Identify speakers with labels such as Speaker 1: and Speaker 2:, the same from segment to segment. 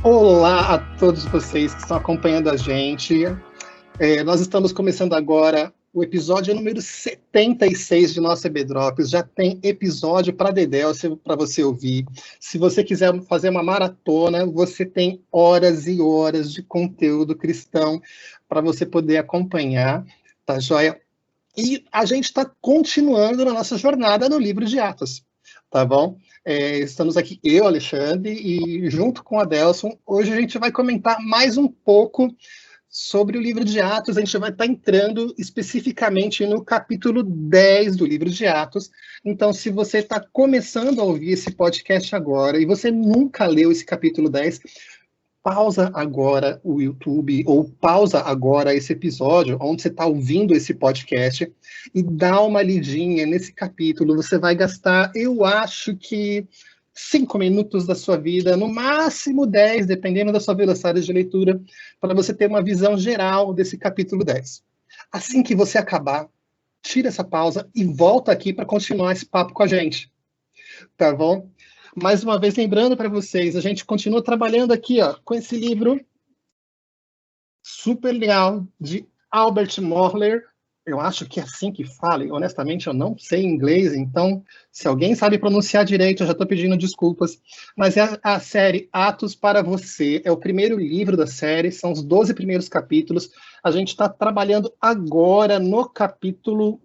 Speaker 1: Olá a todos vocês que estão acompanhando a gente. Nós estamos começando agora o episódio número 76 de nosso EB Drops. Já tem episódio para Dedéu para você ouvir. Se você quiser fazer uma maratona, você tem horas e horas de conteúdo cristão para você poder acompanhar, tá joia? E a gente está continuando na nossa jornada no livro de Atos, tá bom? Estamos aqui, eu, Alexandre, e junto com a Delson, hoje a gente vai comentar mais um pouco sobre o livro de Atos. A gente vai estar entrando especificamente no capítulo 10 do livro de Atos. Então, se você está começando a ouvir esse podcast agora e você nunca leu esse capítulo 10, pausa agora o YouTube ou pausa agora esse episódio onde você está ouvindo esse podcast e dá uma lidinha nesse capítulo. Você vai gastar, eu acho que 5 minutos da sua vida, no máximo 10, dependendo da sua velocidade de leitura, para você ter uma visão geral desse capítulo 10. Assim que você acabar, tira essa pausa e volta aqui para continuar esse papo com a gente. Tá bom? Mais uma vez, lembrando para vocês, a gente continua trabalhando aqui, ó, com esse livro super legal de Albert Mohler. Eu acho que é assim que fala, e honestamente eu não sei inglês, então se alguém sabe pronunciar direito, eu já estou pedindo desculpas. Mas é a série Atos para Você, é o primeiro livro da série, são os 12 primeiros capítulos. A gente está trabalhando agora no capítulo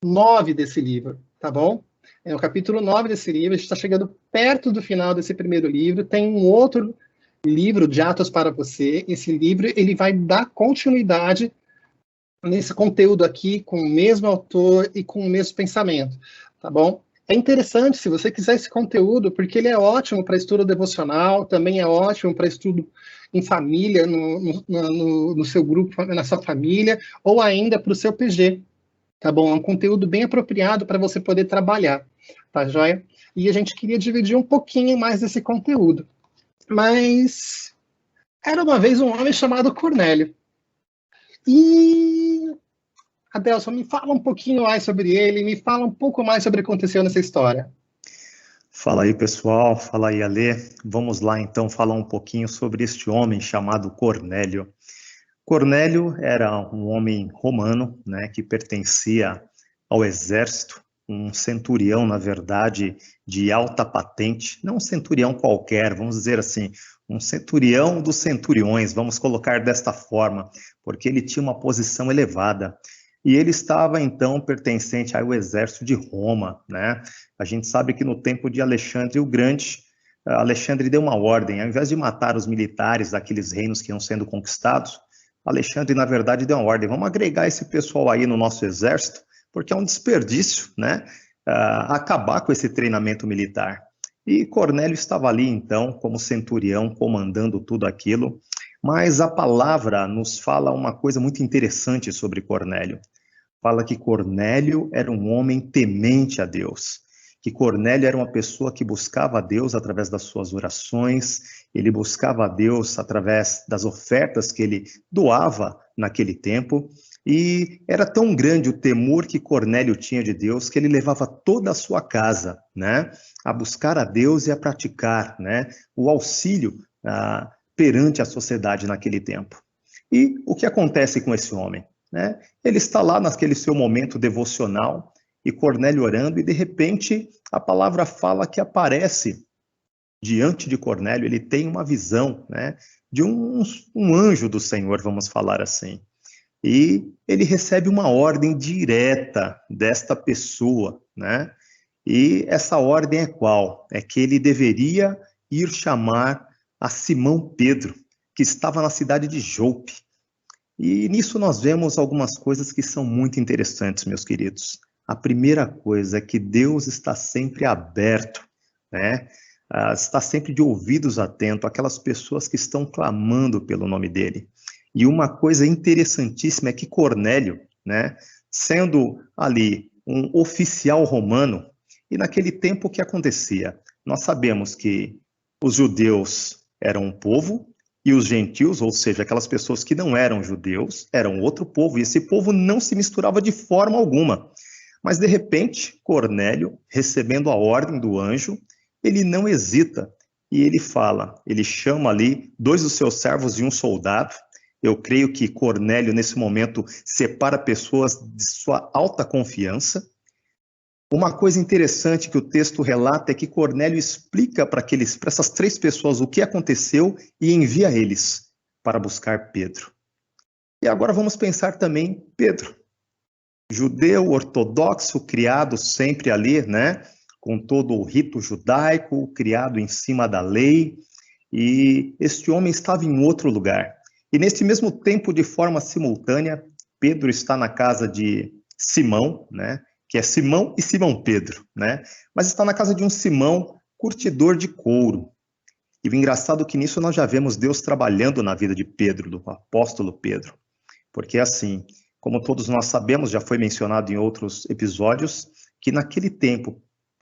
Speaker 1: 9 desse livro, tá bom? É o capítulo 9 desse livro, a gente está chegando perto do final desse primeiro livro. Tem um outro livro de Atos para Você. Esse livro ele vai dar continuidade nesse conteúdo aqui, com o mesmo autor e com o mesmo pensamento, tá bom? É interessante, se você quiser esse conteúdo, porque ele é ótimo para estudo devocional, também é ótimo para estudo em família, no seu grupo, na sua família, ou ainda para o seu PG. Tá bom? É um conteúdo bem apropriado para você poder trabalhar, tá joia? E a gente queria dividir um pouquinho mais desse conteúdo. Mas era uma vez um homem chamado Cornélio. E, Adelson, me fala um pouquinho mais sobre ele, me fala um pouco mais sobre o que aconteceu nessa história.
Speaker 2: Fala aí, pessoal. Fala aí, Alê. Vamos lá, então, falar um pouquinho sobre este homem chamado Cornélio. Cornélio era um homem romano, né, que pertencia ao exército, um centurião, na verdade, de alta patente, não um centurião qualquer, vamos dizer assim, um centurião dos centuriões, vamos colocar desta forma, porque ele tinha uma posição elevada. E ele estava, então, pertencente ao exército de Roma, né? A gente sabe que no tempo de Alexandre o Grande, Alexandre deu uma ordem, ao invés de matar os militares daqueles reinos que iam sendo conquistados, Alexandre, na verdade, deu uma ordem, vamos agregar esse pessoal aí no nosso exército, porque é um desperdício, né, acabar com esse treinamento militar. E Cornélio estava ali, então, como centurião, comandando tudo aquilo, mas a palavra nos fala uma coisa muito interessante sobre Cornélio. Fala que Cornélio era um homem temente a Deus, que Cornélio era uma pessoa que buscava a Deus através das suas orações, ele buscava a Deus através das ofertas que ele doava naquele tempo, e era tão grande o temor que Cornélio tinha de Deus que ele levava toda a sua casa, né, a buscar a Deus e a praticar, né, o auxílio perante a sociedade naquele tempo. E o que acontece com esse homem? Né? Ele está lá naquele seu momento devocional, e Cornélio orando, e de repente a palavra fala que aparece diante de Cornélio, ele tem uma visão, né, de um anjo do Senhor, vamos falar assim. E ele recebe uma ordem direta desta pessoa, né? E essa ordem é qual? É que ele deveria ir chamar a Simão Pedro, que estava na cidade de Jope. E nisso nós vemos algumas coisas que são muito interessantes, meus queridos. A primeira coisa é que Deus está sempre aberto, né? Está sempre de ouvidos atentos àquelas pessoas que estão clamando pelo nome dele. E uma coisa interessantíssima é que Cornélio, né, sendo ali um oficial romano, e naquele tempo o que acontecia? Nós sabemos que os judeus eram um povo, e os gentios, ou seja, aquelas pessoas que não eram judeus, eram outro povo, e esse povo não se misturava de forma alguma. Mas, de repente, Cornélio, recebendo a ordem do anjo, ele não hesita e ele chama ali 2 dos seus servos e um soldado. Eu creio que Cornélio, nesse momento, separa pessoas de sua alta confiança. Uma coisa interessante que o texto relata é que Cornélio explica para essas 3 pessoas o que aconteceu e envia eles para buscar Pedro. E agora vamos pensar também Pedro, judeu ortodoxo, criado sempre ali, né, com todo o rito judaico, criado em cima da lei, e este homem estava em outro lugar. E neste mesmo tempo, de forma simultânea, Pedro está na casa de Simão, né, que é Simão e Simão Pedro, né, mas está na casa de um Simão curtidor de couro. E o engraçado é que nisso nós já vemos Deus trabalhando na vida de Pedro, do apóstolo Pedro. Porque assim, como todos nós sabemos, já foi mencionado em outros episódios, que naquele tempo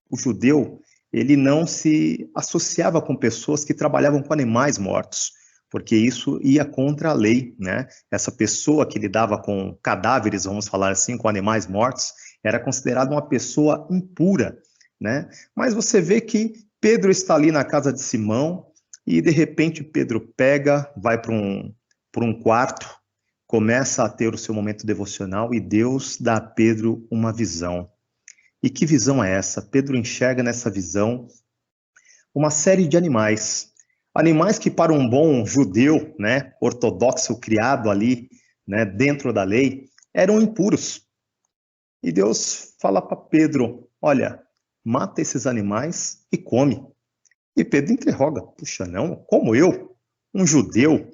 Speaker 2: o judeu, ele não se associava com pessoas que trabalhavam com animais mortos, porque isso ia contra a lei, né? Essa pessoa que lidava com cadáveres, vamos falar assim, com animais mortos, era considerada uma pessoa impura, né? Mas você vê que Pedro está ali na casa de Simão e de repente Pedro pega, vai para um quarto, começa a ter o seu momento devocional e Deus dá a Pedro uma visão. E que visão é essa? Pedro enxerga nessa visão uma série de animais. Animais que para um bom judeu, né, ortodoxo, criado ali, né, dentro da lei, eram impuros. E Deus fala para Pedro, olha, mata esses animais e come. E Pedro interroga, puxa, não, como eu, um judeu,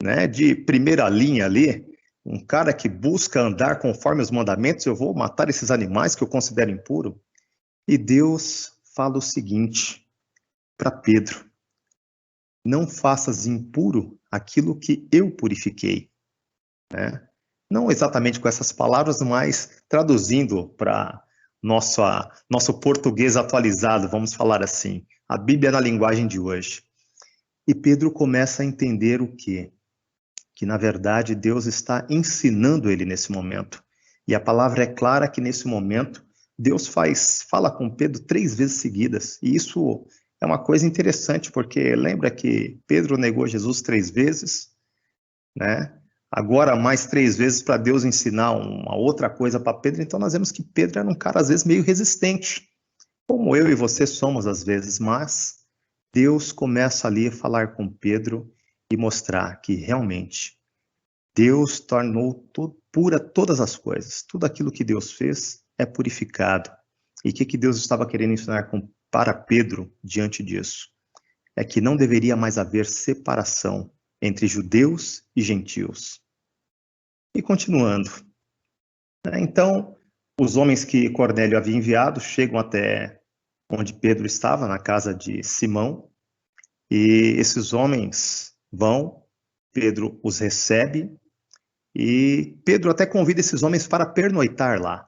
Speaker 2: né, de primeira linha ali, um cara que busca andar conforme os mandamentos, eu vou matar esses animais que eu considero impuro? E Deus fala o seguinte para Pedro, não faças impuro aquilo que eu purifiquei, né? Não exatamente com essas palavras, mas traduzindo para nosso português atualizado, vamos falar assim, a Bíblia na linguagem de hoje. E Pedro começa a entender o quê? Que na verdade Deus está ensinando ele nesse momento. E a palavra é clara que nesse momento Deus fala com Pedro 3 vezes seguidas. E isso é uma coisa interessante, porque lembra que Pedro negou Jesus 3 vezes, né? Agora mais 3 vezes para Deus ensinar uma outra coisa para Pedro. Então nós vemos que Pedro era um cara às vezes meio resistente, como eu e você somos às vezes, mas Deus começa ali a falar com Pedro e mostrar que realmente Deus tornou pura todas as coisas. Tudo aquilo que Deus fez é purificado. E o que Deus estava querendo ensinar para Pedro diante disso? É que não deveria mais haver separação entre judeus e gentios. E continuando. Então, os homens que Cornélio havia enviado chegam até onde Pedro estava, na casa de Simão, e esses homens vão, Pedro os recebe, e Pedro até convida esses homens para pernoitar lá.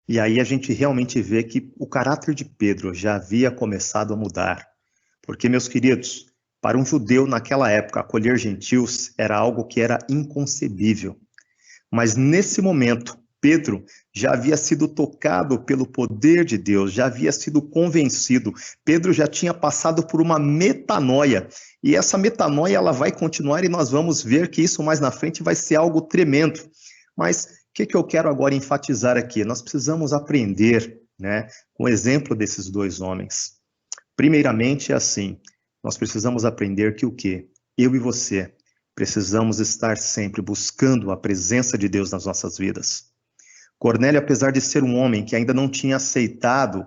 Speaker 2: E aí a gente realmente vê que o caráter de Pedro já havia começado a mudar. Porque, meus queridos, para um judeu naquela época, acolher gentios era algo que era inconcebível. Mas nesse momento, Pedro já havia sido tocado pelo poder de Deus, já havia sido convencido. Pedro já tinha passado por uma metanoia. E essa metanoia ela vai continuar e nós vamos ver que isso mais na frente vai ser algo tremendo. Mas o que eu quero agora enfatizar aqui? Nós precisamos aprender, né, com o exemplo desses 2 homens. Primeiramente é assim, nós precisamos aprender que o quê? Eu e você precisamos estar sempre buscando a presença de Deus nas nossas vidas. Cornélio, apesar de ser um homem que ainda não tinha aceitado,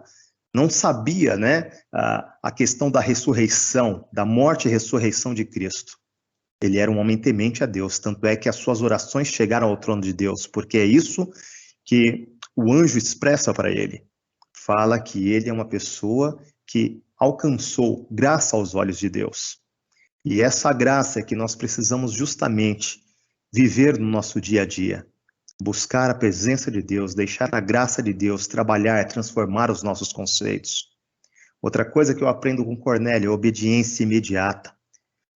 Speaker 2: não sabia, né, a questão da ressurreição, da morte e ressurreição de Cristo. Ele era um homem temente a Deus, tanto é que as suas orações chegaram ao trono de Deus, porque é isso que o anjo expressa para ele. Fala que ele é uma pessoa que alcançou graça aos olhos de Deus. E essa graça é que nós precisamos justamente viver no nosso dia a dia. Buscar a presença de Deus, deixar a graça de Deus trabalhar, transformar os nossos conceitos. Outra coisa que eu aprendo com Cornélio é a obediência imediata.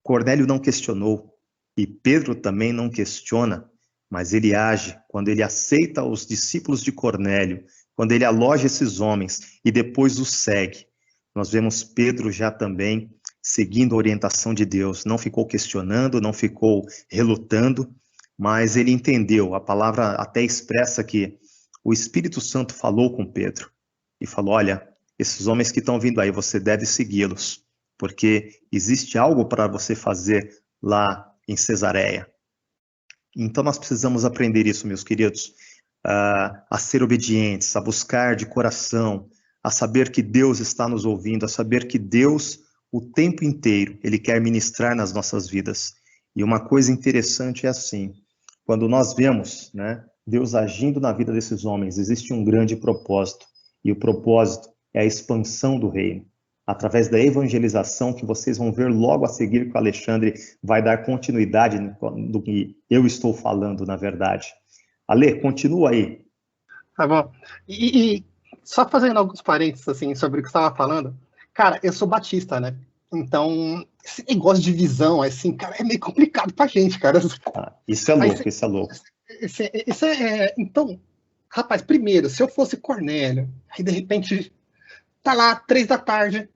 Speaker 2: Cornélio não questionou, e Pedro também não questiona, mas ele age quando ele aceita os discípulos de Cornélio, quando ele aloja esses homens e depois os segue. Nós vemos Pedro já também seguindo a orientação de Deus, não ficou questionando, não ficou relutando, mas ele entendeu. A palavra até expressa que o Espírito Santo falou com Pedro e falou: olha, esses homens que estão vindo aí, você deve segui-los, porque existe algo para você fazer lá em Cesareia. Então nós precisamos aprender isso, meus queridos, a ser obedientes, a buscar de coração, a saber que Deus está nos ouvindo, a saber que Deus, o tempo inteiro, Ele quer ministrar nas nossas vidas. E uma coisa interessante é assim, quando nós vemos, né, Deus agindo na vida desses homens, existe um grande propósito, e o propósito é a expansão do reino. Através da evangelização, que vocês vão ver logo a seguir que o Alexandre vai dar continuidade do que eu estou falando, na verdade. Ale, continua aí.
Speaker 1: Tá bom. E só fazendo alguns parênteses, assim, sobre o que você estava falando, cara, eu sou batista, né? Então, esse negócio de visão, assim, cara, é meio complicado pra gente, cara.
Speaker 2: Isso é louco, isso é louco.
Speaker 1: Então, rapaz, primeiro, se eu fosse Cornélio, aí de repente tá lá, 3 da tarde,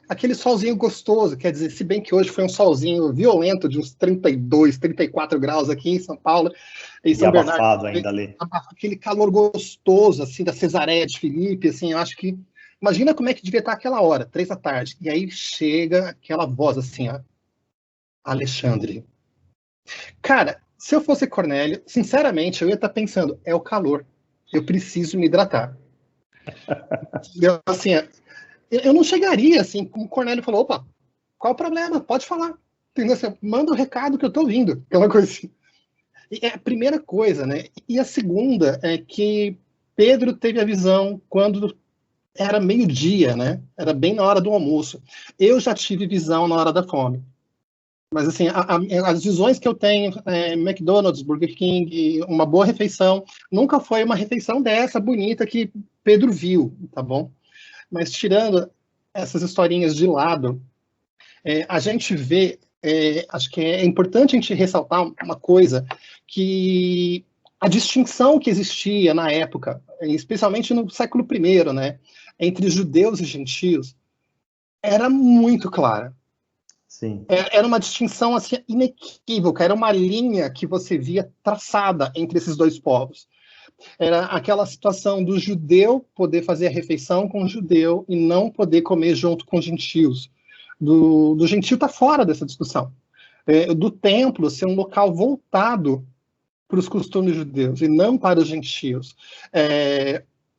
Speaker 1: aquele solzinho gostoso, quer dizer, se bem que hoje foi um solzinho violento de uns 32, 34 graus aqui em São Paulo, em São Bernardo.
Speaker 2: Abafado ainda ali.
Speaker 1: Aquele calor gostoso, assim, da Cesareia de Filipe, assim, eu acho que... Imagina como é que devia estar aquela hora, 3 da tarde. E aí chega aquela voz assim, ó, Alexandre. Cara, se eu fosse Cornélio, sinceramente, eu ia estar pensando, é o calor, eu preciso me hidratar. Assim, eu não chegaria assim, como o Cornélio falou, opa, qual o problema? Pode falar. Entendeu? Assim, manda o recado que eu tô ouvindo. Aquela coisa assim. E é a primeira coisa, né? E a segunda é que Pedro teve a visão quando era meio-dia, né? Era bem na hora do almoço. Eu já tive visão na hora da fome. Mas, assim, as visões que eu tenho, McDonald's, Burger King, uma boa refeição, nunca foi uma refeição dessa bonita que Pedro viu, tá bom? Mas, tirando essas historinhas de lado, a gente vê, acho que é importante a gente ressaltar uma coisa, que a distinção que existia na época, especialmente no século I, né, entre judeus e gentios, era muito clara.
Speaker 2: Sim.
Speaker 1: Era uma distinção assim, inequívoca, era uma linha que você via traçada entre esses dois povos. Era aquela situação do judeu poder fazer a refeição com o judeu e não poder comer junto com os gentios. Do gentio está fora dessa discussão. Do templo ser um local voltado para os costumes judeus e não para os gentios.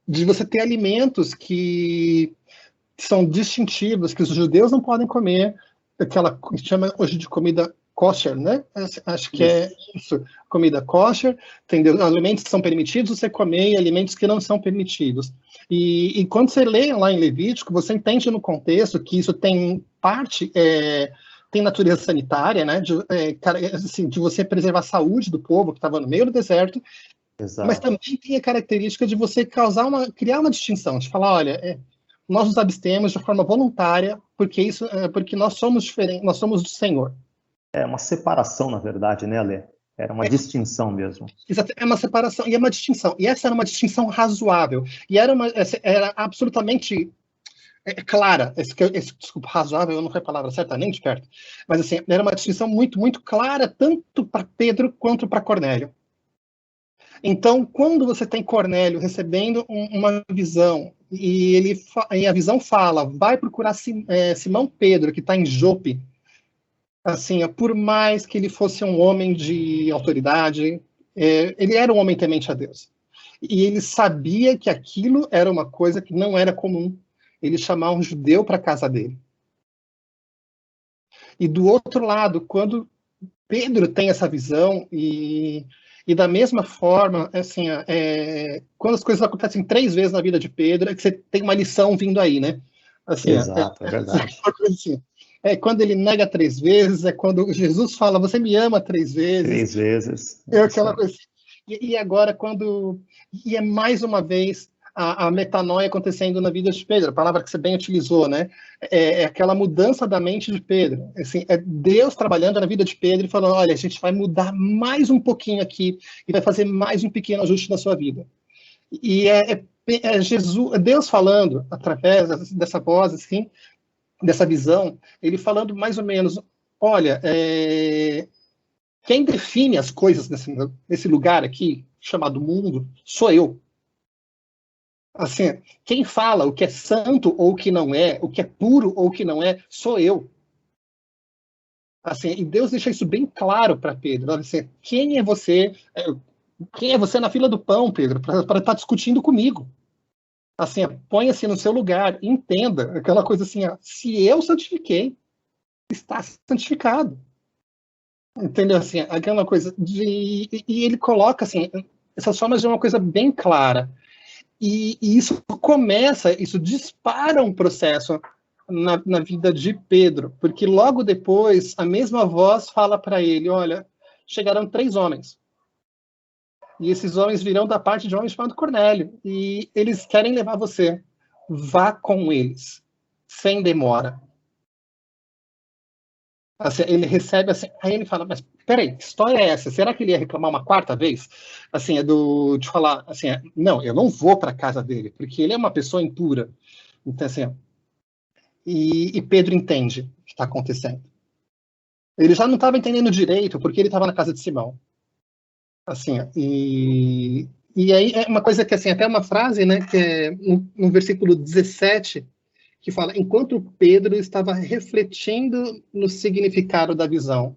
Speaker 1: De você ter alimentos que são distintivos, que os judeus não podem comer, aquela que chama hoje de comida kosher, né? Acho que é isso, comida kosher, entendeu? Alimentos que são permitidos você comer e alimentos que não são permitidos. E quando você lê lá em Levítico, você entende no contexto que isso tem parte, tem natureza sanitária, né? De você preservar a saúde do povo que estava no meio do deserto. Exato. Mas também tem a característica de você criar uma distinção, de falar, olha, nós nos abstemos de forma voluntária, porque nós somos diferentes, nós somos do Senhor.
Speaker 2: É uma separação, na verdade, né, Ale? Era uma distinção mesmo.
Speaker 1: Exato, é uma separação, e é uma distinção. E essa era uma distinção razoável. E era absolutamente clara. Desculpa, razoável não foi a palavra certa, nem de perto. Mas assim, era uma distinção muito, muito clara, tanto para Pedro quanto para Cornélio. Então, quando você tem Cornélio recebendo uma visão, e a visão fala, vai procurar Simão Pedro, que está em Jope, assim, por mais que ele fosse um homem de autoridade, ele era um homem temente a Deus. E ele sabia que aquilo era uma coisa que não era comum. Ele chamar um judeu para a casa dele. E do outro lado, quando Pedro tem essa visão, e da mesma forma, assim, quando as coisas acontecem 3 vezes na vida de Pedro, é que você tem uma lição vindo aí, né? Assim,
Speaker 2: exato, é verdade.
Speaker 1: Assim, quando ele nega 3 vezes, é quando Jesus fala, você me ama 3 vezes.
Speaker 2: 3 vezes.
Speaker 1: Aquela coisa. E agora, e é mais uma vez a metanoia acontecendo na vida de Pedro, a palavra que você bem utilizou, né? É aquela mudança da mente de Pedro. Assim, é Deus trabalhando na vida de Pedro e falando, olha, a gente vai mudar mais um pouquinho aqui e vai fazer mais um pequeno ajuste na sua vida. E Jesus, Deus falando através dessa voz, assim, dessa visão, ele falando mais ou menos, olha, quem define as coisas nesse lugar aqui, chamado mundo, sou eu. Assim, quem fala o que é santo ou o que não é, o que é puro ou o que não é, sou eu. Assim, e Deus deixa isso bem claro para Pedro. Assim, quem é você? Quem é você na fila do pão, Pedro, para estar discutindo comigo? Assim, ponha-se no seu lugar, entenda aquela coisa assim, se eu santifiquei, está santificado. Entendeu? Assim, aquela coisa de... E ele coloca, assim, essas formas de uma coisa bem clara. E isso dispara um processo na vida de Pedro, porque logo depois a mesma voz fala para ele, olha, chegarão 3 homens, e esses homens virão da parte de um homem chamado Cornélio, e eles querem levar você, vá com eles, sem demora. Assim, ele recebe assim, aí ele fala, mas peraí, que história é essa? Será que ele ia reclamar uma 4ª vez? Assim, de falar, assim, não, eu não vou para casa dele, porque ele é uma pessoa impura. Então, assim, e Pedro entende o que está acontecendo. Ele já não estava entendendo direito, porque ele estava na casa de Simão. Assim, e aí é uma coisa que, assim, até uma frase, né, que é no versículo 17, que fala, enquanto Pedro estava refletindo no significado da visão.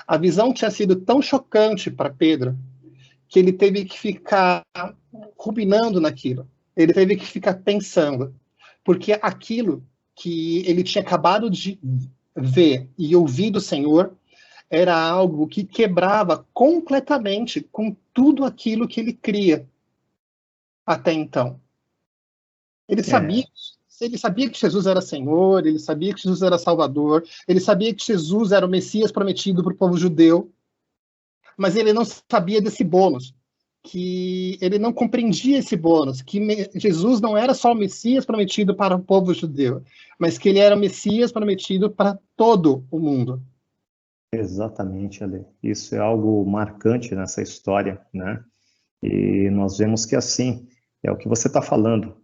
Speaker 1: A visão tinha sido tão chocante para Pedro que ele teve que ficar ruminando naquilo. Ele teve que ficar pensando. Porque aquilo que ele tinha acabado de ver e ouvir do Senhor era algo que quebrava completamente com tudo aquilo que ele cria até então. Ele sabia,
Speaker 2: É,
Speaker 1: ele sabia que Jesus era Senhor, ele sabia que Jesus era Salvador, ele sabia que Jesus era o Messias prometido para o povo judeu, mas ele não sabia desse bônus, que ele não compreendia esse bônus, que Jesus não era só o Messias prometido para o povo judeu, mas que ele era o Messias prometido para todo o mundo.
Speaker 2: exatamente, Ale. Isso é algo marcante nessa história, né? E nós vemos que assim, é o que você está falando.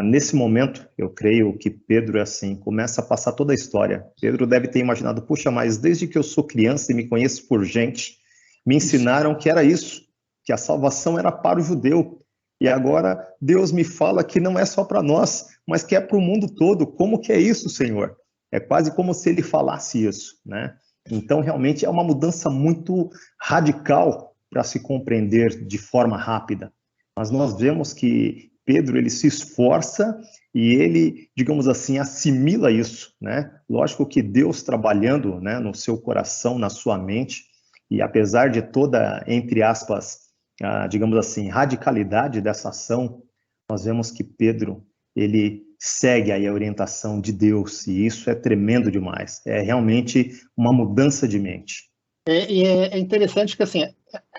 Speaker 2: Nesse momento, eu creio que Pedro é assim, começa a passar toda a história. Pedro deve ter imaginado, puxa, mas desde que eu sou criança e me conheço por gente, me ensinaram que era isso, que a salvação era para o judeu. E agora Deus me fala que não é só para nós, mas que é para o mundo todo. Como que é isso, Senhor? É quase como se ele falasse isso, né? Então, realmente é uma mudança muito radical para se compreender de forma rápida. Mas nós vemos que Pedro ele se esforça e ele, digamos assim, assimila isso, né? Lógico que Deus trabalhando, né, no seu coração, na sua mente, e apesar de toda, entre aspas, digamos assim, radicalidade dessa ação, nós vemos que Pedro ele segue aí a orientação de Deus e isso é tremendo demais. É realmente uma mudança de mente.
Speaker 1: É interessante que, assim,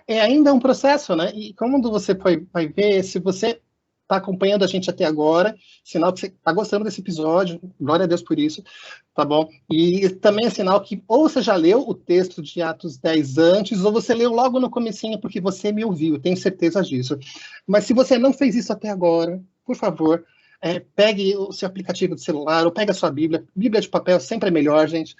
Speaker 1: ainda um processo, né? E como você vai ver, se você está acompanhando a gente até agora, sinal que você está gostando desse episódio, glória a Deus por isso, tá bom? E também é sinal que ou você já leu o texto de Atos 10 antes, ou você leu logo no comecinho, porque você me ouviu, tenho certeza disso. Mas se você não fez isso até agora, por favor, pegue o seu aplicativo de celular, ou pegue a sua Bíblia. Bíblia de papel sempre é melhor, gente,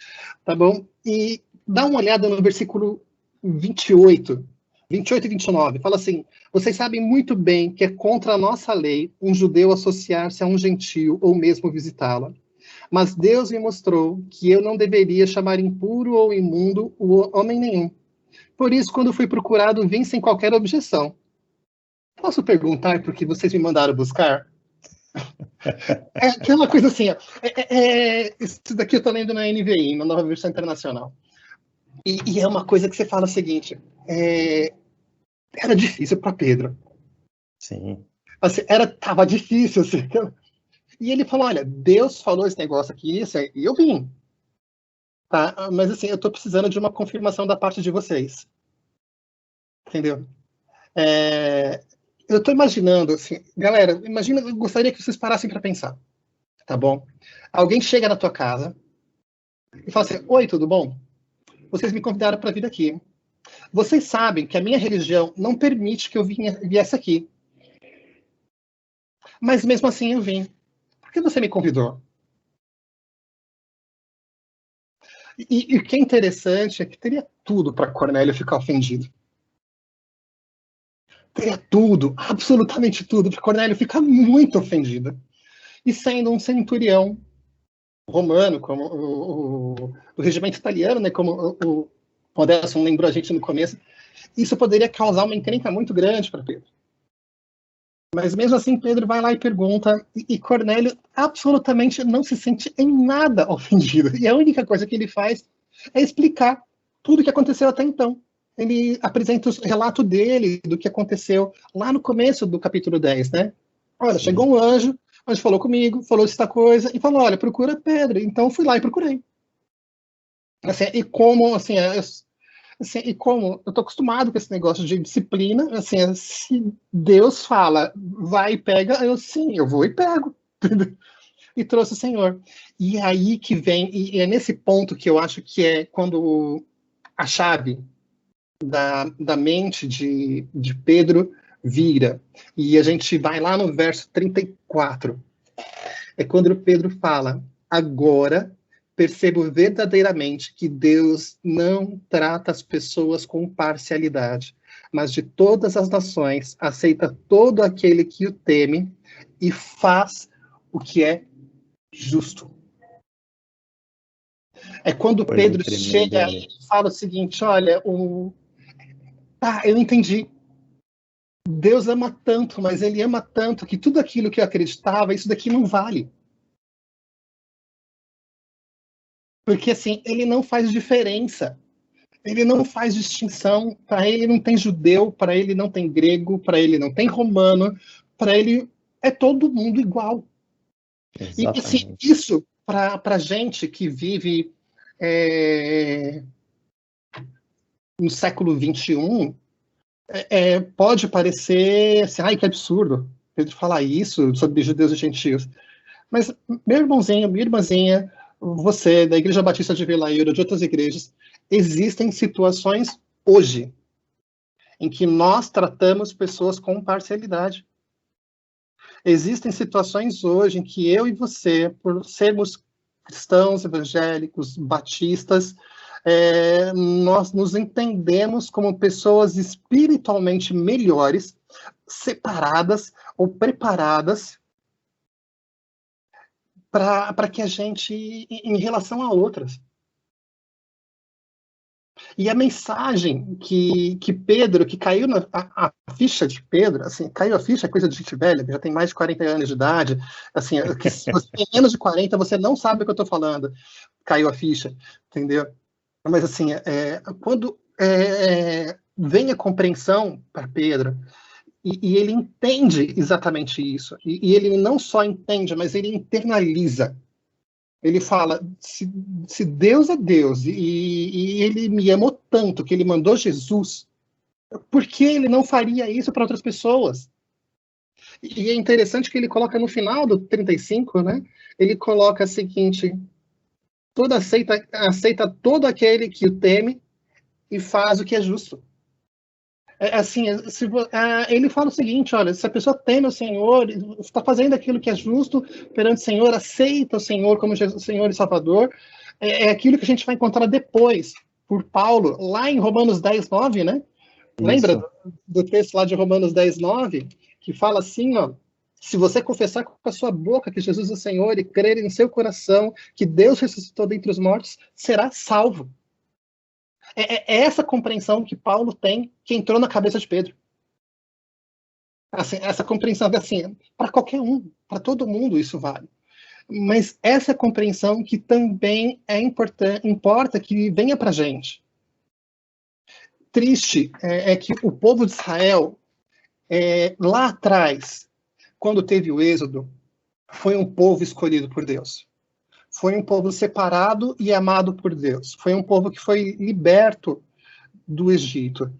Speaker 1: tá bom? E dá uma olhada no versículo 28 e 29, fala assim, vocês sabem muito bem que é contra a nossa lei um judeu associar-se a um gentio ou mesmo visitá-la. Mas Deus me mostrou que eu não deveria chamar impuro ou imundo o homem nenhum. Por isso, quando fui procurado, vim sem qualquer objeção. Posso perguntar por que vocês me mandaram buscar? É aquela coisa assim, ó, isso daqui eu tô lendo na NVI, na Nova Versão Internacional. E é uma coisa que você fala o seguinte, era difícil para Pedro.
Speaker 2: Sim.
Speaker 1: Assim, tava difícil. Assim. E ele falou, olha, Deus falou esse negócio aqui, e eu vim. Tá? Mas assim, eu tô precisando de uma confirmação da parte de vocês. Entendeu? Eu tô imaginando, assim, galera, imagina, eu gostaria que vocês parassem para pensar. Tá bom? Alguém chega na tua casa e fala assim, oi, tudo bom? Vocês me convidaram para vir aqui. Vocês sabem que a minha religião não permite que eu viesse aqui. Mas mesmo assim eu vim. Por que você me convidou? E o que é interessante é que teria tudo para Cornélio ficar ofendido. Teria tudo, absolutamente tudo, para Cornélio ficar muito ofendido. E sendo um centurião romano, como o regimento italiano, né, como o Modesto lembrou a gente no começo, isso poderia causar uma encrenca muito grande para Pedro. Mas mesmo assim, Pedro vai lá e pergunta, e Cornélio absolutamente não se sente em nada ofendido. E a única coisa que ele faz é explicar tudo o que aconteceu até então. Ele apresenta o relato dele, do que aconteceu lá no começo do capítulo 10, né? Olha,
Speaker 2: Sim.
Speaker 1: chegou um anjo falou comigo, falou esta coisa, e falou, olha, procura Pedro. Então eu fui lá e procurei. Assim, e como, assim, e como eu tô acostumado com esse negócio de disciplina, assim, se Deus fala, vai e pega, eu vou e pego. E trouxe o Senhor. E aí que vem, e é nesse ponto que eu acho que é quando a chave da mente de Pedro vira. E a gente vai lá no verso 34. É quando Pedro fala, agora percebo verdadeiramente que Deus não trata as pessoas com parcialidade, mas de todas as nações aceita todo aquele que o teme e faz o que é justo. É quando Pedro chega e fala o seguinte, olha, eu entendi. Deus ama tanto, mas ele ama tanto que tudo aquilo que eu acreditava, isso daqui não vale. Porque, assim, ele não faz diferença. Ele não faz distinção. Para ele não tem judeu, para ele não tem grego, para ele não tem romano, para ele é todo mundo igual. Exatamente. E, assim, isso, para a gente que vive no século XXI, pode parecer assim, ai, que absurdo Pedro falar isso sobre judeus e gentios. Mas, meu irmãozinho, minha irmãzinha, você, da Igreja Batista de Vila Euro, de outras igrejas, existem situações hoje em que nós tratamos pessoas com parcialidade. Existem situações hoje em que eu e você, por sermos cristãos, evangélicos, batistas, nós nos entendemos como pessoas espiritualmente melhores, separadas ou preparadas para que a gente, em relação a outras. E a mensagem que Pedro, que caiu a ficha de Pedro, assim, caiu a ficha, é coisa de gente velha, já tem mais de 40 anos de idade, assim, se você tem menos de 40, você não sabe o que eu estou falando, caiu a ficha, entendeu? Mas, assim, quando vem a compreensão para Pedro, e ele entende exatamente isso, e ele não só entende, mas ele internaliza. Ele fala, se Deus é Deus e ele me amou tanto que ele mandou Jesus, por que ele não faria isso para outras pessoas? E é interessante que ele coloca no final do 35, né? Ele coloca o seguinte, aceita todo aquele que o teme e faz o que é justo. Assim, ele fala o seguinte, olha, se a pessoa teme o Senhor, está fazendo aquilo que é justo perante o Senhor, aceita o Senhor como Senhor e Salvador, é aquilo que a gente vai encontrar depois, por Paulo, lá em Romanos 10, 9, né? Isso. Lembra do texto lá de Romanos 10, 9, que fala assim, ó, se você confessar com a sua boca que Jesus é o Senhor e crer em seu coração que Deus ressuscitou dentre os mortos, será salvo. É essa compreensão que Paulo tem, que entrou na cabeça de Pedro. Assim, essa compreensão que, assim, para qualquer um, para todo mundo isso vale. Mas essa compreensão que também importa que venha para a gente. Triste é que o povo de Israel, lá atrás, quando teve o êxodo, foi um povo escolhido por Deus. Foi um povo separado e amado por Deus. Foi um povo que foi liberto do Egito.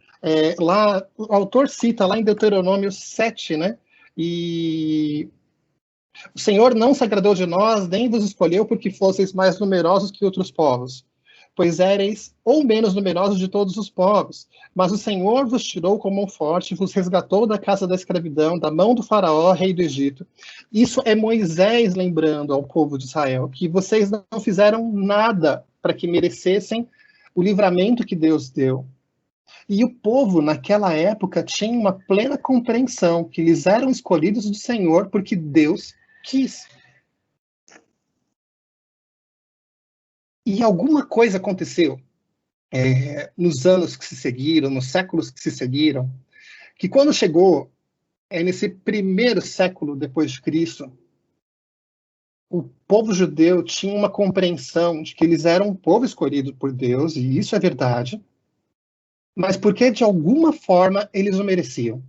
Speaker 1: Lá, o autor cita lá em Deuteronômio 7, né? E o Senhor não se agradou de nós, nem vos escolheu porque fosseis mais numerosos que outros povos, pois éreis ou menos numerosos de todos os povos. Mas o Senhor vos tirou com mão forte, vos resgatou da casa da escravidão, da mão do faraó, rei do Egito. Isso é Moisés lembrando ao povo de Israel que vocês não fizeram nada para que merecessem o livramento que Deus deu. E o povo, naquela época, tinha uma plena compreensão que eles eram escolhidos do Senhor porque Deus quis. E alguma coisa aconteceu nos anos que se seguiram, nos séculos que se seguiram, que quando chegou nesse primeiro século depois de Cristo, o povo judeu tinha uma compreensão de que eles eram um povo escolhido por Deus, e isso é verdade, mas porque de alguma forma eles o mereciam.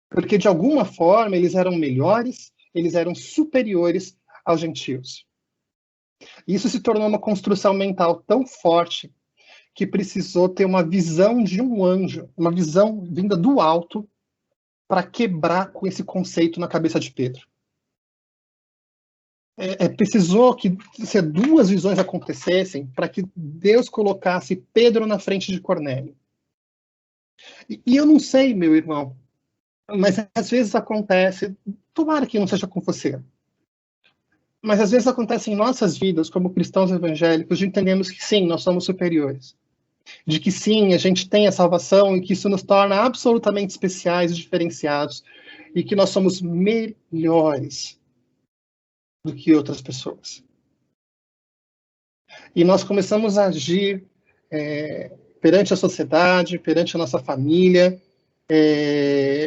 Speaker 1: Porque de alguma forma eles eram melhores, eles eram superiores aos gentios. Isso se tornou uma construção mental tão forte que precisou ter uma visão de um anjo, uma visão vinda do alto, para quebrar com esse conceito na cabeça de Pedro. Precisou que duas visões acontecessem para que Deus colocasse Pedro na frente de Cornélio. E eu não sei, meu irmão, mas às vezes acontece, tomara que não seja com você, mas às vezes acontece em nossas vidas, como cristãos evangélicos, de entendermos que sim, nós somos superiores. De que sim, a gente tem a salvação e que isso nos torna absolutamente especiais e diferenciados e que nós somos melhores do que outras pessoas. E nós começamos a agir perante a sociedade, perante a nossa família,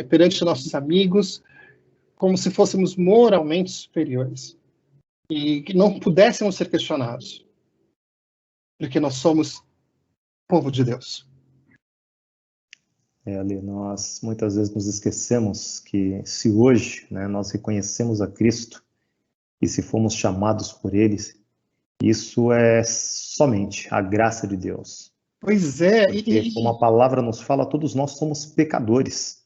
Speaker 1: perante nossos amigos, como se fôssemos moralmente superiores e que não pudéssemos ser questionados, porque nós somos povo de Deus.
Speaker 2: Ali nós muitas vezes nos esquecemos que se hoje, né, nós reconhecemos a Cristo e se fomos chamados por Ele, isso é somente a graça de Deus.
Speaker 1: Pois é.
Speaker 2: Porque, como a palavra nos fala, todos nós somos pecadores.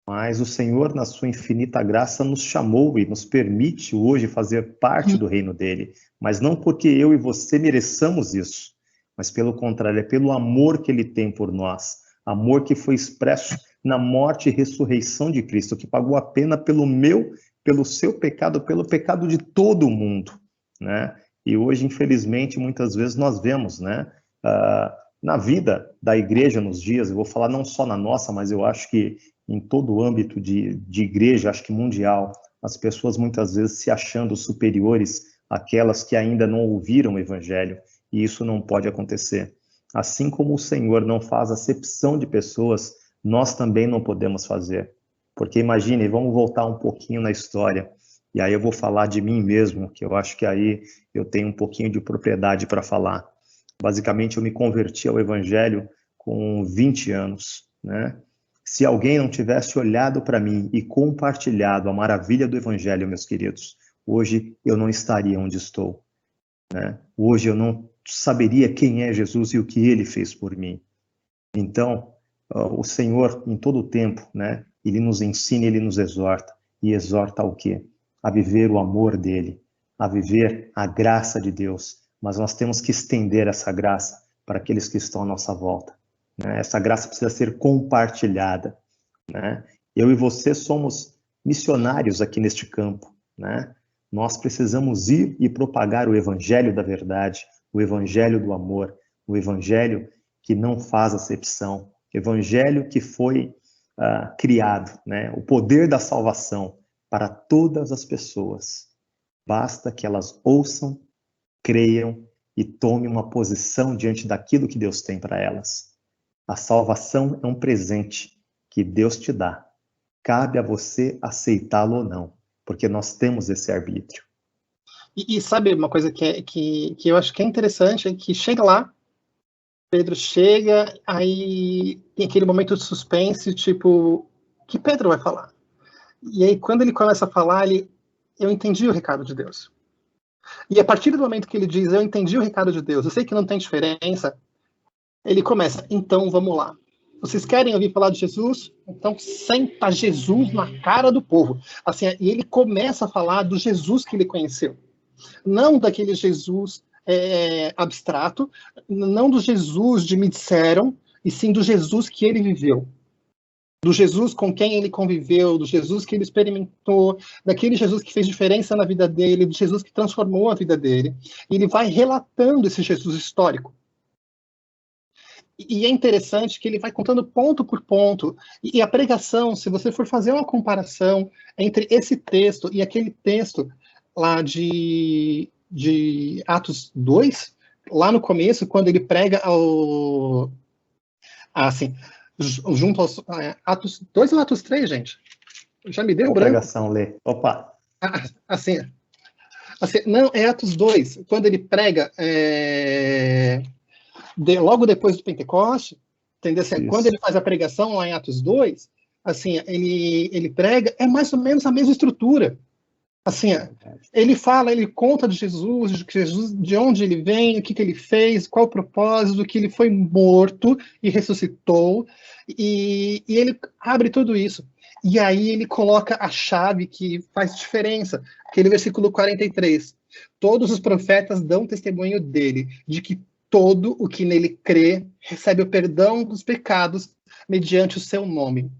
Speaker 2: Mas o Senhor, na sua infinita graça, nos chamou e nos permite hoje fazer parte do reino dele. Mas não porque eu e você mereçamos isso, mas pelo contrário, é pelo amor que ele tem por nós. Amor que foi expresso na morte e ressurreição de Cristo, que pagou a pena pelo meu, pelo seu pecado, pelo pecado de todo o mundo, né? E hoje, infelizmente, muitas vezes nós vemos, né, na vida da igreja nos dias, eu vou falar não só na nossa, mas eu acho que em todo o âmbito de igreja, acho que mundial, as pessoas muitas vezes se achando superiores àquelas que ainda não ouviram o evangelho, e isso não pode acontecer. Assim como o Senhor não faz acepção de pessoas, nós também não podemos fazer. Porque imagine, vamos voltar um pouquinho na história, e aí eu vou falar de mim mesmo, que eu acho que aí eu tenho um pouquinho de propriedade para falar. Basicamente, eu me converti ao evangelho com 20 anos, né? Se alguém não tivesse olhado para mim e compartilhado a maravilha do evangelho, meus queridos, hoje eu não estaria onde estou, né? Hoje eu não saberia quem é Jesus e o que ele fez por mim. Então, o Senhor, em todo o tempo, né, ele nos ensina, ele nos exorta. E exorta ao quê? A viver o amor dele, a viver a graça de Deus. Mas nós temos que estender essa graça para aqueles que estão à nossa volta, né? Essa graça precisa ser compartilhada, né? Eu e você somos missionários aqui neste campo, né? Nós precisamos ir e propagar o evangelho da verdade, o evangelho do amor, o evangelho que não faz acepção, o evangelho que foi criado, né? O poder da salvação para todas as pessoas. Basta que elas ouçam, creiam e tomem uma posição diante daquilo que Deus tem para elas. A salvação é um presente que Deus te dá. Cabe a você aceitá-lo ou não, porque nós temos esse arbítrio.
Speaker 1: E sabe uma coisa que eu acho que é interessante, é que chega lá, Pedro chega, aí tem aquele momento de suspense, tipo, o que Pedro vai falar? E aí quando ele começa a falar, eu entendi o recado de Deus. E a partir do momento que ele diz, eu entendi o recado de Deus, eu sei que não tem diferença, ele começa, então vamos lá. Vocês querem ouvir falar de Jesus? Então senta Jesus na cara do povo. Assim, e ele começa a falar do Jesus que ele conheceu. Não daquele Jesus abstrato, não do Jesus de me disseram, e sim do Jesus que ele viveu. do Jesus com quem ele conviveu, do Jesus que ele experimentou, daquele Jesus que fez diferença na vida dele, do Jesus que transformou a vida dele. E ele vai relatando esse Jesus histórico. E é interessante que ele vai contando ponto por ponto. E a pregação, se você for fazer uma comparação entre esse texto e aquele texto lá de Atos 2, lá no começo, quando ele prega assim, junto aos Atos 2 ou Atos 3, gente? Já me deu
Speaker 2: A
Speaker 1: branco.
Speaker 2: pregação, Lê. Opa!
Speaker 1: Assim, não, é Atos 2, quando ele prega logo depois do Pentecoste, entendeu? Assim, quando ele faz a pregação lá em Atos 2, assim, ele prega, é mais ou menos a mesma estrutura. Assim, ele fala, ele conta de Jesus, de onde ele vem, o que ele fez, qual o propósito, que ele foi morto e ressuscitou, e ele abre tudo isso. E aí ele coloca a chave que faz diferença, aquele versículo 43. Todos os profetas dão testemunho dele, de que todo o que nele crê recebe o perdão dos pecados mediante o seu nome.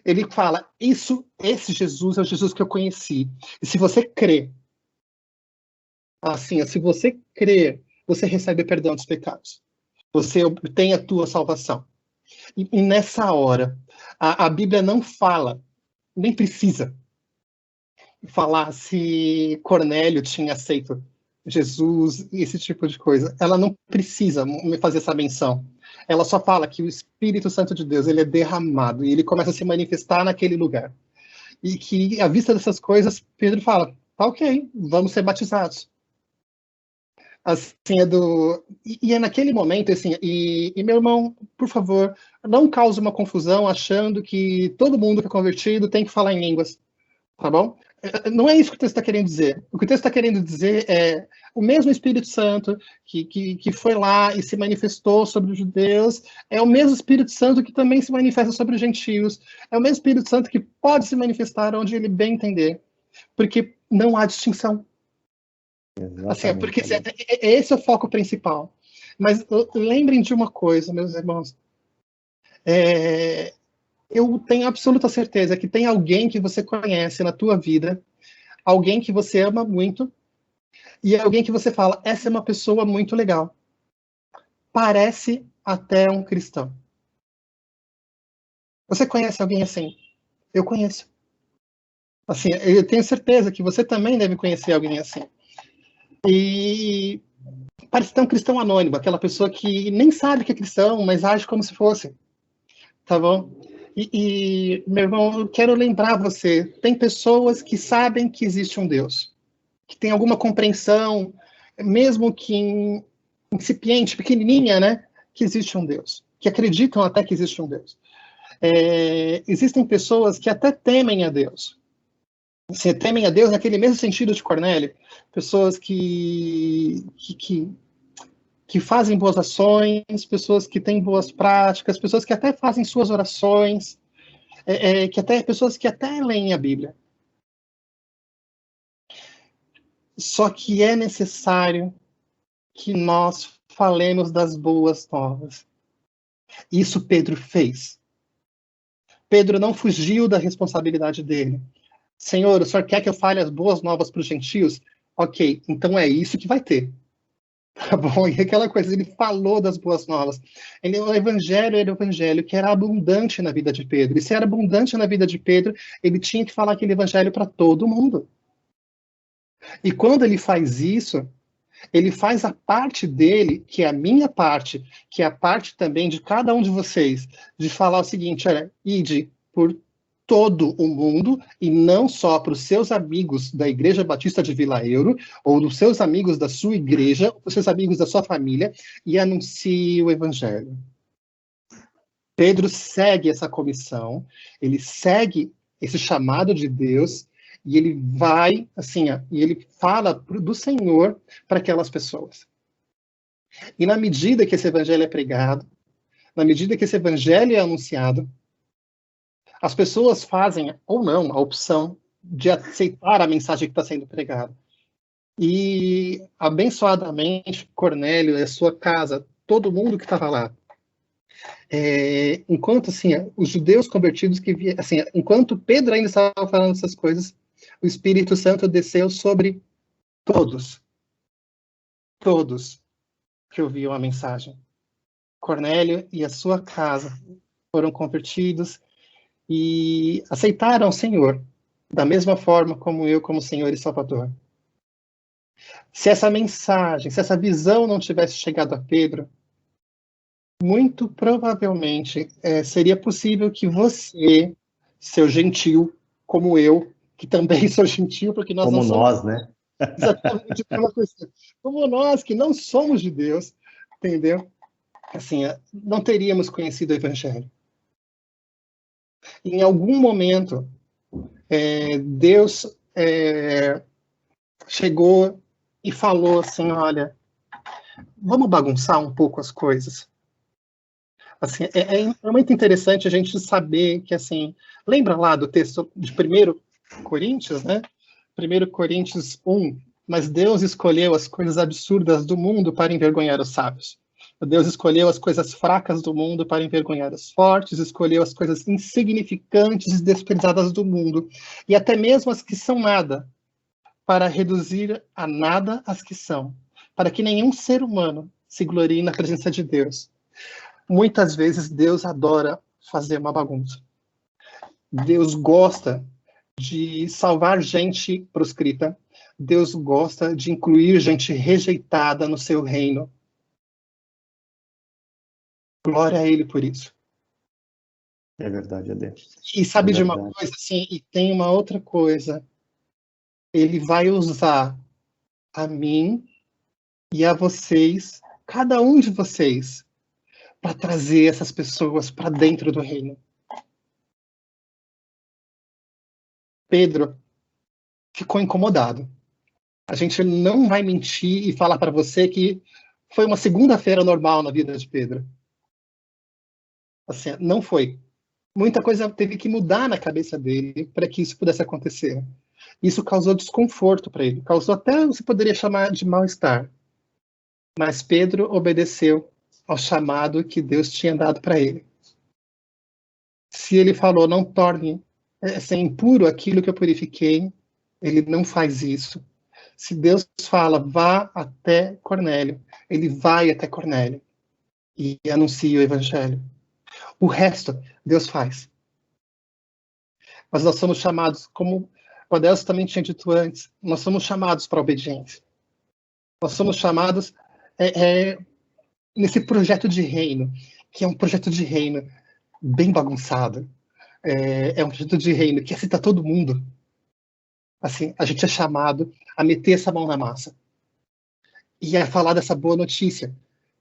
Speaker 1: Ele fala, esse Jesus é o Jesus que eu conheci. E se você crê, assim, se você crê, você recebe o perdão dos pecados. Você obtém a tua salvação. E nessa hora, a Bíblia não fala, nem precisa falar se Cornélio tinha aceito Jesus, esse tipo de coisa. Ela não precisa me fazer essa menção. Ela só fala que o Espírito Santo de Deus ele é derramado e ele começa a se manifestar naquele lugar. E que, à vista dessas coisas, Pedro fala, tá ok, vamos ser batizados. Assim, e é naquele momento, assim, e meu irmão, por favor, não cause uma confusão achando que todo mundo que é convertido tem que falar em línguas, tá bom? Não é isso que o texto está querendo dizer. O que o texto está querendo dizer é o mesmo Espírito Santo que foi lá e se manifestou sobre os judeus, é o mesmo Espírito Santo que também se manifesta sobre os gentios, é o mesmo Espírito Santo que pode se manifestar onde ele bem entender, porque não há distinção. Assim, porque esse é o foco principal. Mas lembrem de uma coisa, meus irmãos. Eu tenho absoluta certeza que tem alguém que você conhece na tua vida, alguém que você ama muito, e alguém que você fala, essa é uma pessoa muito legal. Parece até um cristão. Você conhece alguém assim? Eu conheço. Assim, eu tenho certeza que você também deve conhecer alguém assim. E parece até um cristão anônimo, aquela pessoa que nem sabe que é cristão, mas age como se fosse. Tá bom? Meu irmão, eu quero lembrar você, tem pessoas que sabem que existe um Deus, que tem alguma compreensão, mesmo que incipiente, pequenininha, né, que existe um Deus, que acreditam até que existe um Deus. Existem pessoas que até temem a Deus. Assim, temem a Deus naquele mesmo sentido de Cornélio, pessoas que fazem boas ações, pessoas que têm boas práticas, pessoas que até fazem suas orações, pessoas que até leem a Bíblia. Só que é necessário que nós falemos das boas novas. Isso Pedro fez. Pedro não fugiu da responsabilidade dele. Senhor, o senhor quer que eu fale as boas novas para os gentios? Ok, então é isso que vai ter. Tá bom? E aquela coisa, ele falou das boas novas. O evangelho era o evangelho que era abundante na vida de Pedro. E se era abundante na vida de Pedro, ele tinha que falar aquele evangelho para todo mundo. E quando ele faz isso, ele faz a parte dele, que é a minha parte, que é a parte também de cada um de vocês, de falar o seguinte, olha, ide por todo o mundo, e não só para os seus amigos da Igreja Batista de Vila Euro, ou dos seus amigos da sua igreja, ou dos seus amigos da sua família, e anuncie o Evangelho. Pedro segue essa comissão, ele segue esse chamado de Deus, e ele vai, assim, e ele fala do Senhor para aquelas pessoas. E na medida que esse Evangelho é pregado, na medida que esse Evangelho é anunciado, as pessoas fazem, ou não, a opção de aceitar a mensagem que está sendo pregada. E, abençoadamente, Cornélio e a sua casa, todo mundo que estava lá, Enquanto assim, os judeus convertidos assim, enquanto Pedro ainda estava falando essas coisas, o Espírito Santo desceu sobre todos que ouviam a mensagem. Cornélio e a sua casa foram convertidos e aceitaram o Senhor, da mesma forma como eu, como Senhor e Salvador. Se essa mensagem, se essa visão não tivesse chegado a Pedro, muito provavelmente seria possível que você, seu gentil, como eu, que também sou gentil, porque nós
Speaker 2: Como
Speaker 1: não somos...
Speaker 2: nós, né?
Speaker 1: Exatamente, como nós que não somos de Deus, entendeu? Assim, não teríamos conhecido o Evangelho. Em algum momento, Deus chegou e falou assim, olha, vamos bagunçar um pouco as coisas. Assim, é muito interessante a gente saber que, assim, lembra lá do texto de 1 Coríntios, né? 1 Coríntios 1, mas Deus escolheu as coisas absurdas do mundo para envergonhar os sábios. Deus escolheu as coisas fracas do mundo para envergonhar os fortes, escolheu as coisas insignificantes e desprezadas do mundo, e até mesmo as que são nada, para reduzir a nada as que são, para que nenhum ser humano se glorie na presença de Deus. Muitas vezes Deus adora fazer uma bagunça. Deus gosta de salvar gente proscrita. Deus gosta de incluir gente rejeitada no seu reino. Glória a Ele por isso.
Speaker 2: É verdade, Adê.
Speaker 1: E sabe de uma coisa, assim, e tem uma outra coisa. Ele vai usar a mim e a vocês, cada um de vocês, para trazer essas pessoas para dentro do reino. Pedro ficou incomodado. A gente não vai mentir e falar para você que foi uma segunda-feira normal na vida de Pedro. Assim, não foi. Muita coisa teve que mudar na cabeça dele para que isso pudesse acontecer. Isso causou desconforto para ele. Causou até, você poderia chamar de mal-estar. Mas Pedro obedeceu ao chamado que Deus tinha dado para ele. Se ele falou, não torne impuro aquilo que eu purifiquei, ele não faz isso. Se Deus fala, vá até Cornélio, ele vai até Cornélio e anuncia o evangelho. O resto, Deus faz. Mas nós somos chamados, como o Adelso também tinha dito antes, nós somos chamados para a obediência. Nós somos chamados nesse projeto de reino, que é um projeto de reino bem bagunçado. É um projeto de reino que aceita todo mundo. Assim, a gente é chamado a meter essa mão na massa e a falar dessa boa notícia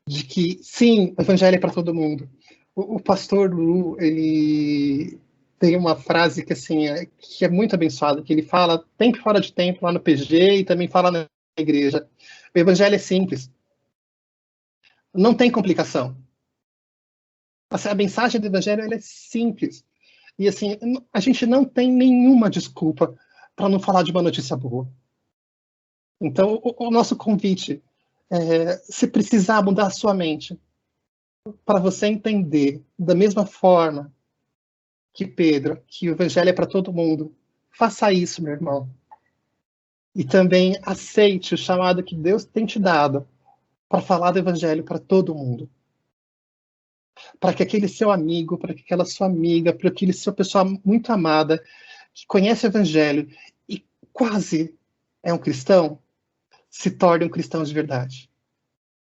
Speaker 1: de que, sim, o evangelho é para todo mundo. O pastor Lu, ele tem uma frase que, assim, que é muito abençoada, que ele fala tempo fora de tempo lá no PG e também fala na igreja. O evangelho é simples. Não tem complicação. A mensagem do evangelho ela é simples. E, assim, a gente não tem nenhuma desculpa para não falar de uma notícia boa. Então, o nosso convite se precisar mudar a sua mente, para você entender, da mesma forma que Pedro, que o evangelho é para todo mundo, faça isso, meu irmão. E também aceite o chamado que Deus tem te dado para falar do evangelho para todo mundo. Para que aquele seu amigo, para que aquela sua amiga, para aquele seu pessoa muito amada, que conhece o evangelho e quase é um cristão, se torne um cristão de verdade.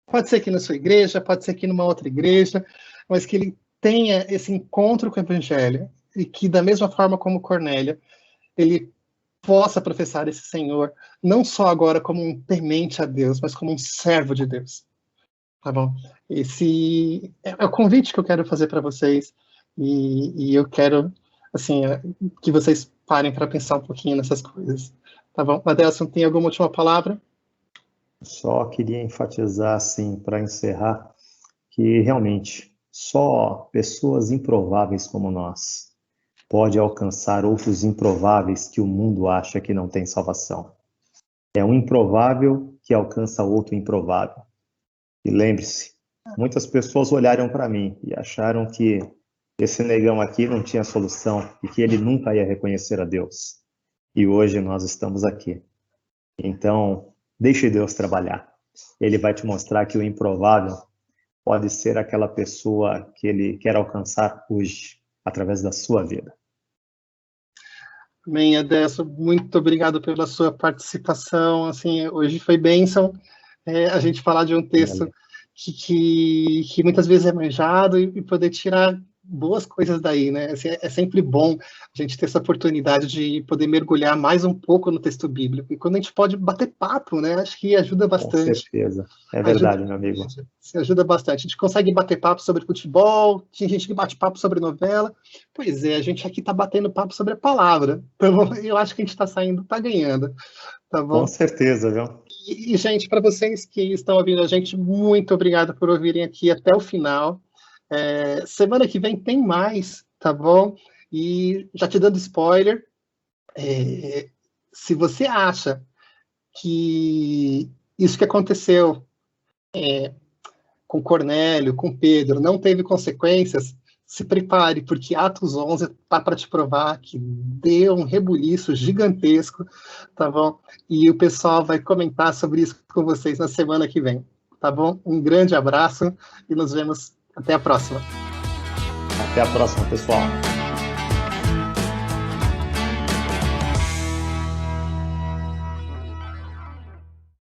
Speaker 1: Pode ser aqui na sua igreja, pode ser aqui numa outra igreja, mas que ele tenha esse encontro com o evangelho e que, da mesma forma como Cornélio, ele possa professar esse Senhor, não só agora como um temente a Deus, mas como um servo de Deus. Tá bom? Esse é o convite que eu quero fazer para vocês e eu quero, assim, que vocês parem para pensar um pouquinho nessas coisas. Tá bom? Adelson, tem alguma última palavra?
Speaker 2: Só queria enfatizar, assim, para encerrar, que realmente só pessoas improváveis como nós pode alcançar outros improváveis que o mundo acha que não tem salvação. É um improvável que alcança outro improvável. E lembre-se, Muitas pessoas olharam para mim e acharam que esse negão aqui não tinha solução e que ele nunca ia reconhecer a Deus. E hoje nós estamos aqui. Então, deixe Deus trabalhar. Ele vai te mostrar que o improvável pode ser aquela pessoa que ele quer alcançar hoje, através da sua vida.
Speaker 1: Amém, Adesso, muito obrigado pela sua participação. Assim, hoje foi bênção a gente falar de um texto que muitas vezes é manjado e poder tirar boas coisas daí, né? Assim, é sempre bom a gente ter essa oportunidade de poder mergulhar mais um pouco no texto bíblico. E quando a gente pode bater papo, né? Acho que ajuda bastante.
Speaker 2: Com certeza. É verdade, meu amigo.
Speaker 1: Ajuda bastante. A gente consegue bater papo sobre futebol, tem gente que bate papo sobre novela. Pois é, a gente aqui está batendo papo sobre a palavra. Então, eu acho que a gente está saindo, está ganhando. Tá bom?
Speaker 2: Com certeza, viu?
Speaker 1: E gente, para vocês que estão ouvindo a gente, muito obrigado por ouvirem aqui até o final. Semana que vem tem mais, tá bom? E já te dando spoiler, se você acha que isso que aconteceu com Cornélio, com Pedro, não teve consequências, se prepare, porque Atos 11 tá para te provar que deu um rebuliço gigantesco, tá bom? E o pessoal vai comentar sobre isso com vocês na semana que vem, tá bom? Um grande abraço e nos vemos até a próxima.
Speaker 2: Até a próxima, pessoal.